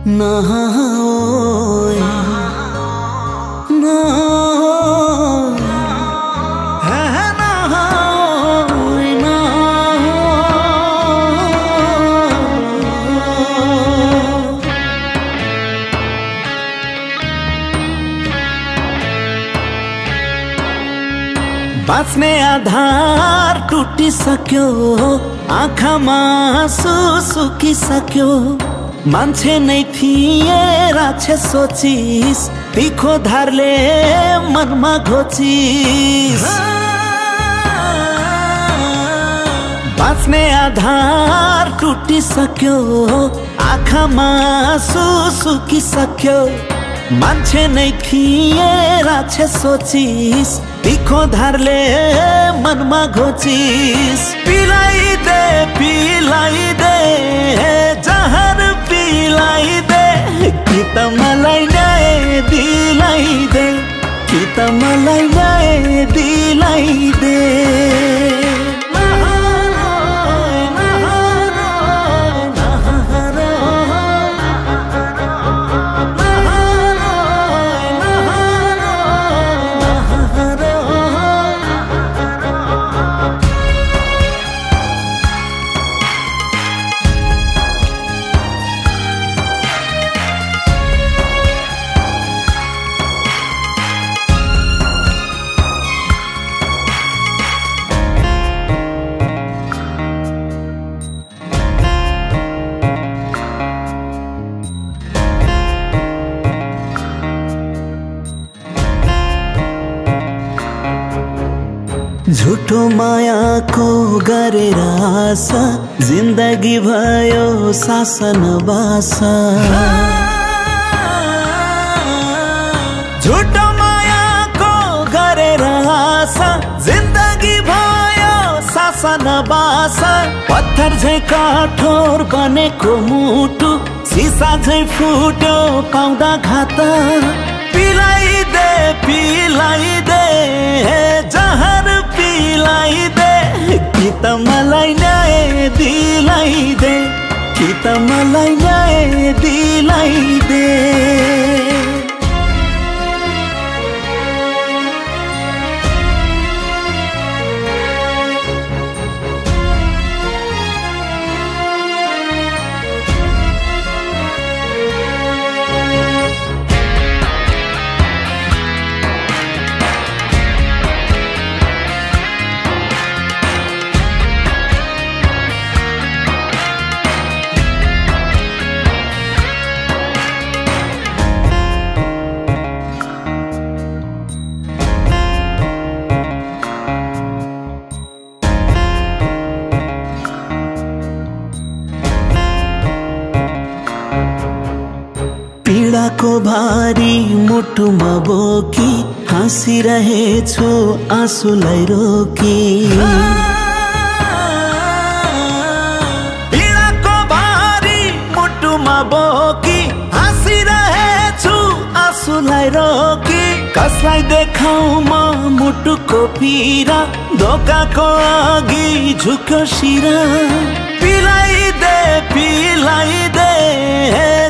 नहाओए बाँच्ने आधार टुटिसक्यो, आँखामा आँसु सुकिसक्यो। मान्छे नै थिए राछे सोचिस, तिखो धारले मनमा घोचिस। बाँच्ने आधार टुटिसक्यो, आँखामा आँसु सुकिसक्यो। मान्छे नै थिए राछे सोचिस, तिखो धारले मनमा घोचिस। पिलाइदे जहर पिलाइदे, कि त मलाई न्याय दिलाइदे, कि त मलाई न्याय दिलाइदे। झुटो मायाको गरेर आशा, जिन्दगी भयो शासन बासा। झुटो मायाको गरेर आशा, जिन्दगी भयो शासन बासा। पत्थर झै कठोर बनेको मुटु, सिसा झै फुट्यो पाउँदा घाता। पिलाइदे जहर पिलाइदे, कि त मलाई न्याय दिलाइदे, कि त मलाई न्याय दिलाइदे। पीडाको भारी मुटुमा बोकी, हाँसिरहेछु आँसुलाई रोकी। पीडाको भारी मुटुमा बोकी, हाँसिरहेछु आँसुलाई रोकी। कसलाई देखाउँ म मुटुको पीडा, धोकाको अघि झुक्यो शिरा। पिलाइदे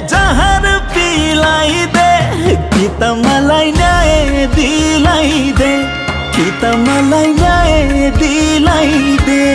जहर पिलाइदे, कि त मलाई न्याय दिलाइदे, कि त मलाई न्याय दिलाइदे।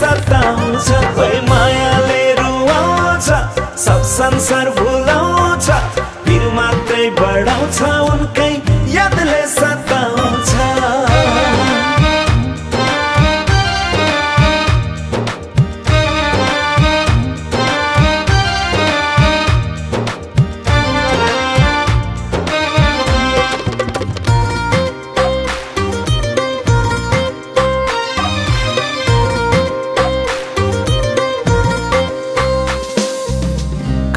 सताउँछ ओइ मायाले रुवाउँछ सब संसार भुलाउँछ पिर मात्रै बढाउँछ उनकै यादले सताउँछ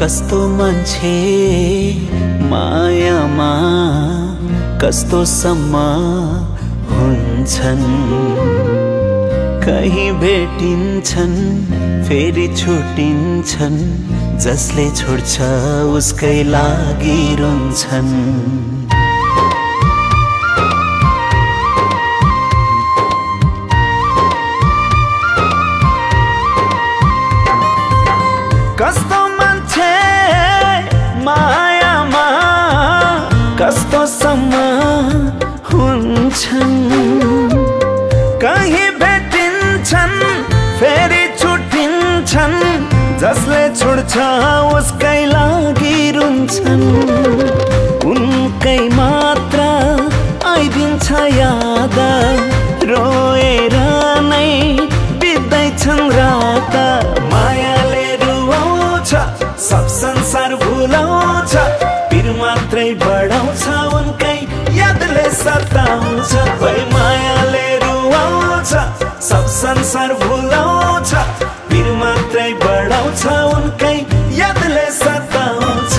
कस्तो मान्छे मायामा कस्तोसम्म हुन्छन् कहीं भेटिन्छन् फेरि छुटिन्छन् जसले छोड्छ उसकै लागि रुन्छन् कस्तो मान्छे मायामा कस्तोसम्म हुन्छन् कहीं भेटिन्छन् फेरि छुटिन्छन् जसले छोड्छ उसकै लागि रुन्छन् उनकै मात्र आइदिन्छ याद रोएर नै बित्दैछन् रात मायाले रुवाउँछ सब संसार भुलाउँछ पिर मात्रै बढाउँछ उनकै यादले सताउँछ ओइ मायाले रुवाउँछ सब संसार भुलाउँछ पिर मात्रै बढाउँछ उनकै यादले सताउँछ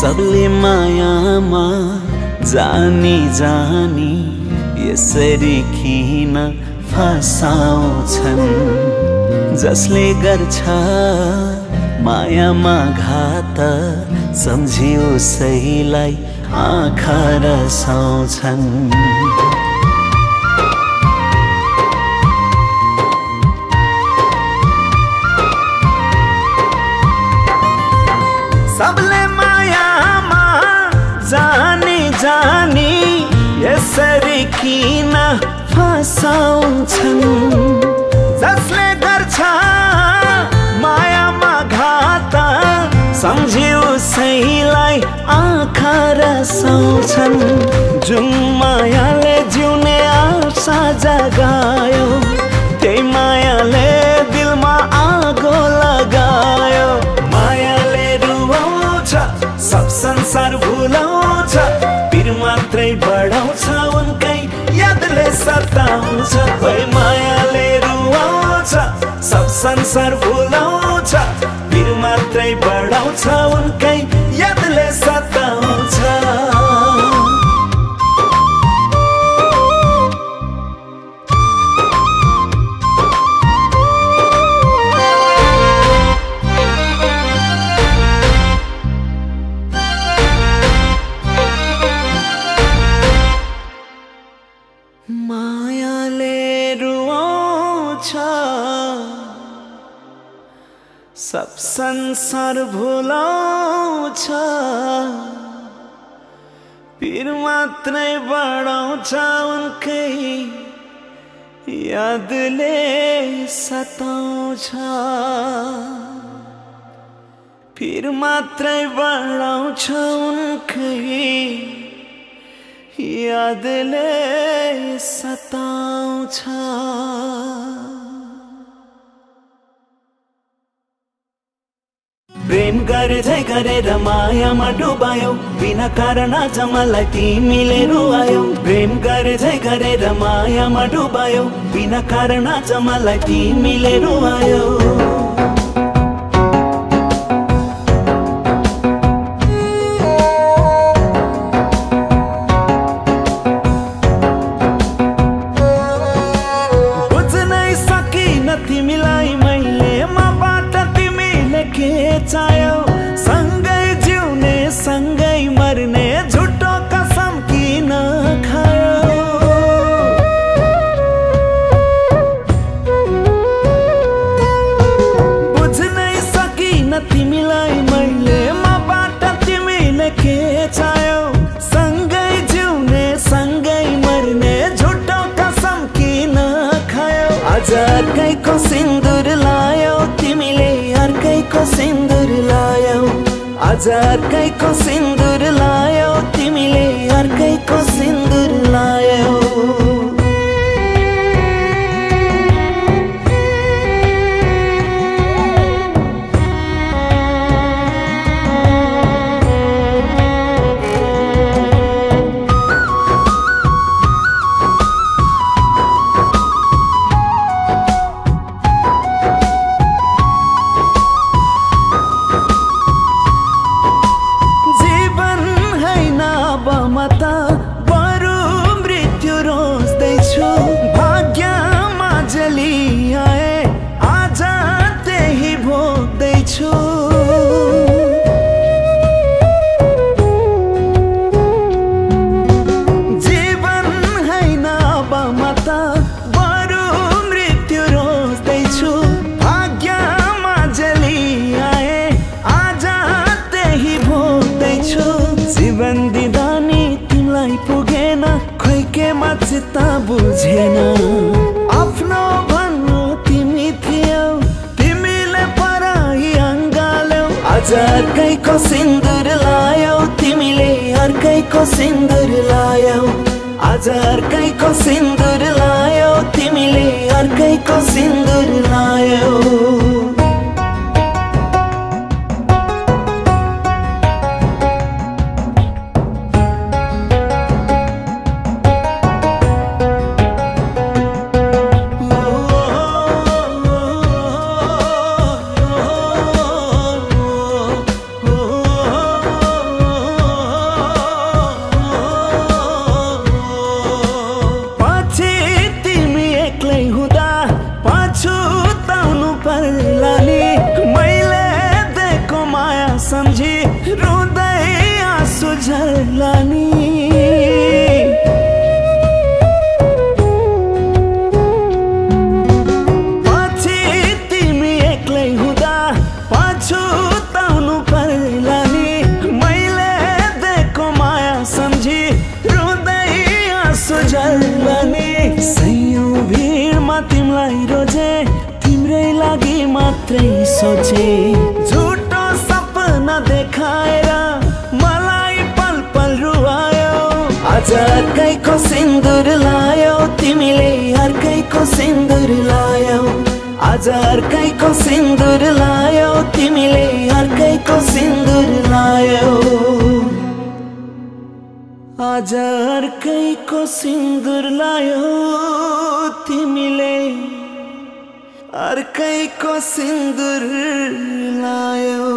सबले मायामा जानी जानी यसरी किन फसाउँछन् जसले गर्छ मायामा घात सम्झी उसैलाई आँखा रसाउँछन् सबले मायामा जानी जानी यसरी किन फसाउँछन् जसले गर्छ मायामा घात सम्झी उसैलाई आँखा रसाउँछन् जुन मायाले जिउने आशा जगायो त्यही मायाले दिलमा आगो लगायो मायाले रुवाउँछ सब संसार भुलाउँछ पिर मात्रै बढाउँछ उनकै यादले सताउँछ ओइ मायाले रुवाउँछ सब संसार भुलाउँछ पिर मात्रै बढाउँछ उनकै यादले सताउँछ मायाले रुवाउँछ सब संसार भुलाउँछ पिर मात्रै बढाउँछ उनकै यादले सताउँछ पिर मात्रै बढाउँछ उनकै यादले सताउँछ प्रेम गरेर मायामा डुबायौ बिना कारण आज मलाई तिमीले रुवायौ प्रेम गरेर मायामा डुबायौ बिना कारण आज मलाई तिमीले रुवायौ आज अर्कैको सिन्दुर लायौ तिमीले अर्कैको सिन्दुर लायौ आज अर्कैको सिन्दुर लायौ तिमीले अर्कैको सिन्दुर लायौ चित्ता बुझेन आफ्नो भन्नु तिमी थियौ तिमीले पराई अङ्गाल्यौ आज अर्कैको सिन्दुर लायौ तिमीले अर्कैको सिन्दुर लायौ आज अर्कैको सिन्दुर लायौ तिमीले अर्कैको सिन्दुर लायौ सम्झी रुँदै आँसु झर्लानी पछि तिमी एक्लै हुँदा पछुताउनु पर्ला नि मैले दिएको माया सम्झी रुँदै आँसु झर्लानी सयौं भिडमा तिमीलाई रोजे तिम्रै लागि मात्रै सोचे देखाएर मलाई पल पल रुवायौ आज अर्कैको सिन्दुर लायौ तिमीले अर्कैको सिन्दुर लायौ आज अर्कैको सिन्दुर लायौ तिमीले अर्कैको सिन्दुर लायौ आज अर्कैको सिन्दुर लायौ तिमीले अर्कैको सिन्दुर लायौ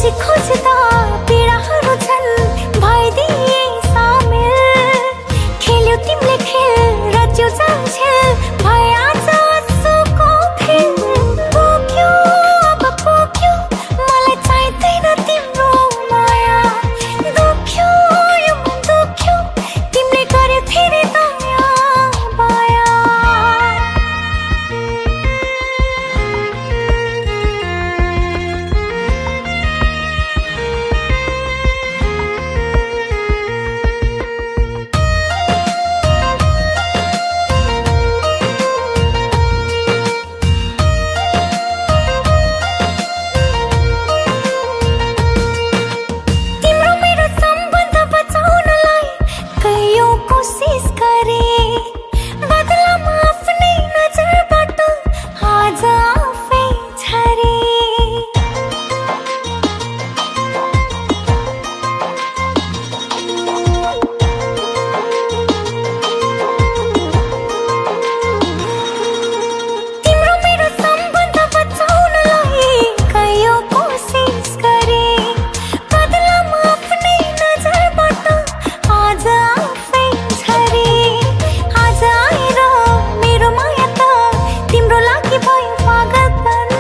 खुसी खोज्दा पीडाहरू छन् भइदिए सामेल खेल्यो तिमीले खेल रच्यो जान्छेल भए आज आँसुको फेल पुग्यो अब पुग्यो मलाई चाहिँदैन तिम्रो माया दुख्यो यो मन दुख्यो तिमीले गर्यो फेरि दया माया कोशिश करे बदलामा आफ्नै नजरबाट आज आफै झरे तिम्रो मेरो सम्बन्ध बचाउनलाई कयौं कोशिश गरे बदलामा आफ्नै नजरबाट आज आफै झरे आज आएर मेरो माया त तिम्रो लागि भयो पागलपन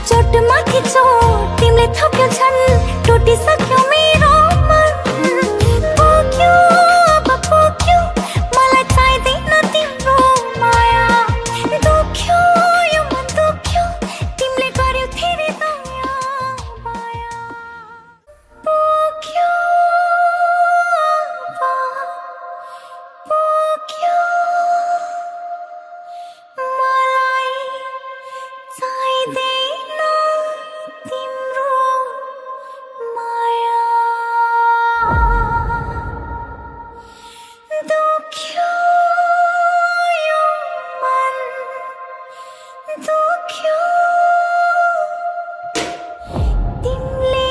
चोटमाथि चोट तिमीले थप्यो झन् टुटिसक्यो मेरो मन पुग्यो अब पुग्यो मलाई चाहिँदैन तिम्रो माया दुख्यो यो मन दुख्यो तिमीले गर्यो फेरि दया माया पुग्यो पुग्यो मलाई चाहिँदैन तिम्रो माया दुख्यो यो मन दुख्यो तिमीले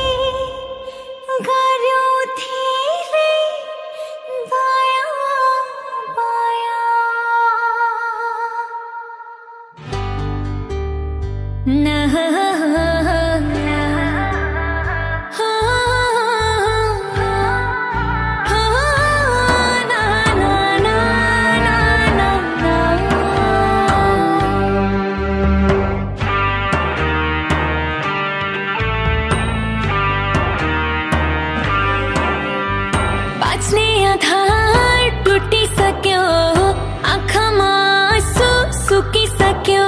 गर्यो धेरै दया माया ना बाँच्ने आधार टुटिसक्यो आँखामा आँसु सुकिसक्यो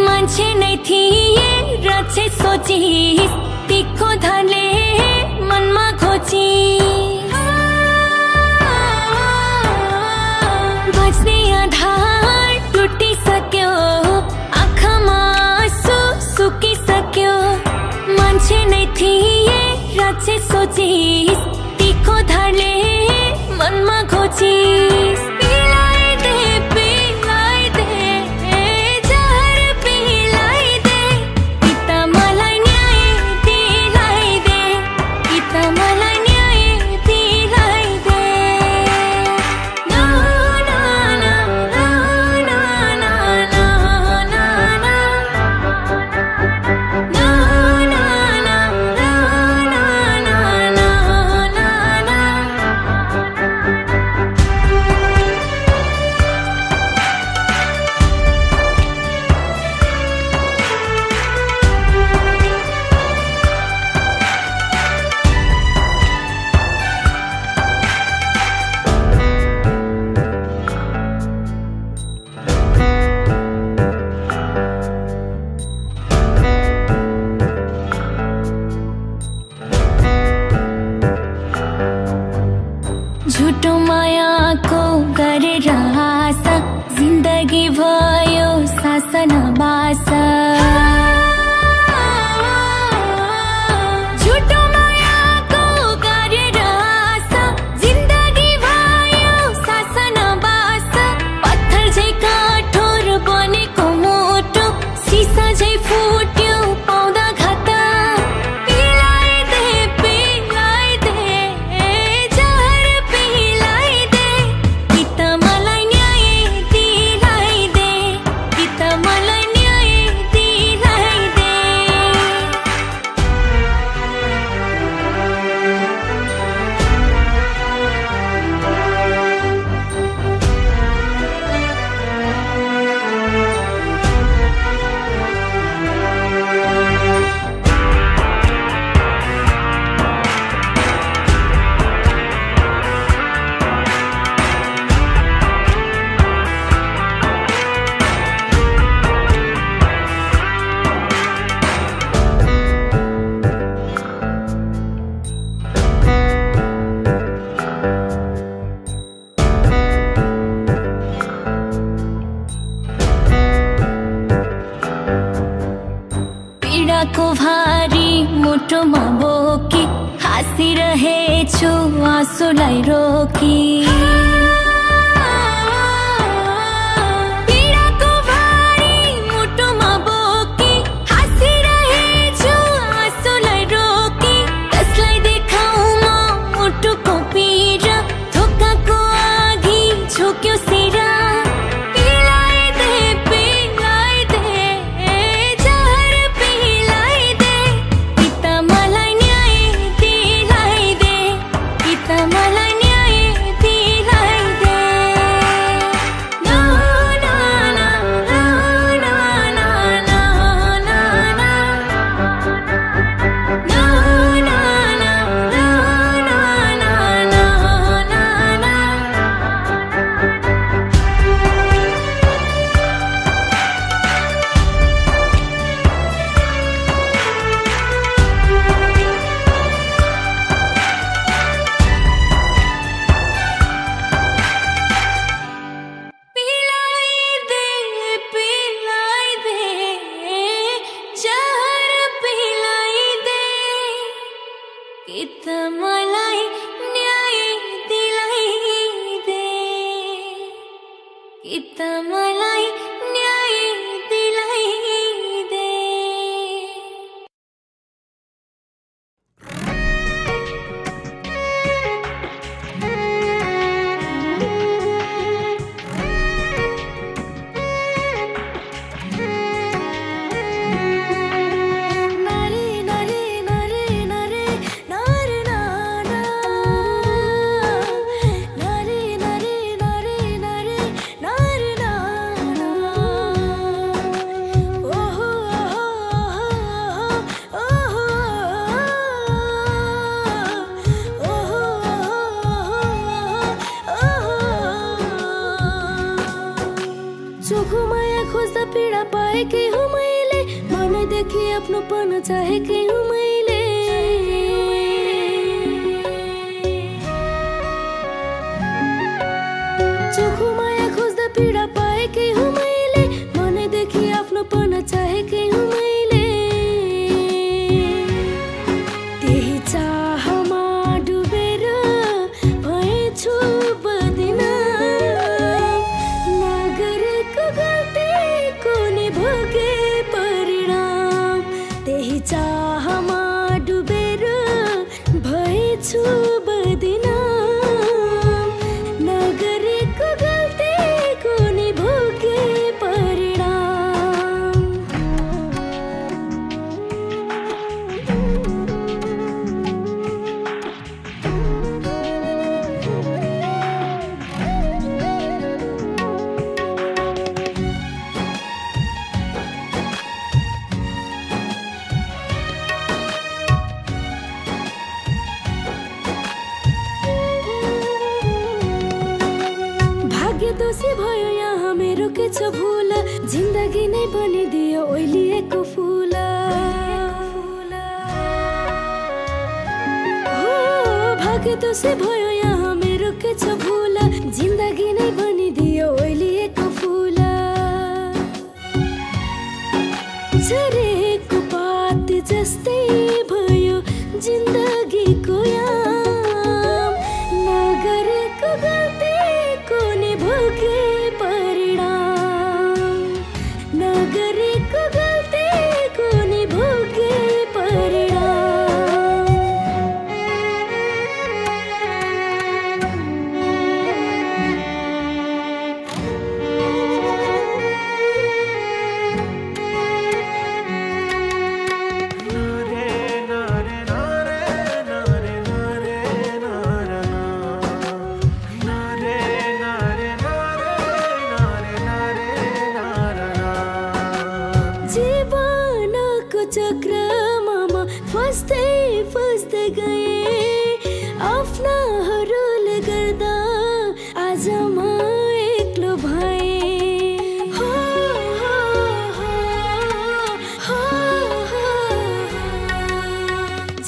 मान्छे नै थिए रचे सोचिस तिखो धारले मनमा खोजिस बाँच्ने आधार टुटिसक्यो आँखामा आँसु सुकिसक्यो मान्छे नै थिए रचे सोचिस तिखो धारले मनमा खोजिस पिलाइदे जहर पिलाइदे कि त मलाई न्याय दिलाइदे कि त मलाई न्याय दिलाइदे ना ना ना ना ना ना ना ना ना झुटो मायाको गरेर आशा जिन्दगी भयो शासन बासा झुटो मायाको गरेर आशा जिन्दगी भयो शासन बासा पत्थर झै काठोर बनेको मोटो सिसा झै फुट्यो पाउँदा घाटा पिलाइदे जहर पिलाइदे कि त मलाई न्याय दिलाइदे कि त मलाई न्याय मुटुमा बोकी हाँसिरहेछु आँसुलाई रोकी पीडाको भारी मुटुमा बोकी हाँसिरहेछु आँसुलाई रोकी कसलाई देखाउ म मुटुको पीडा धोकाको आगी झोक्यो सिरा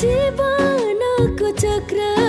जीवनको चक्र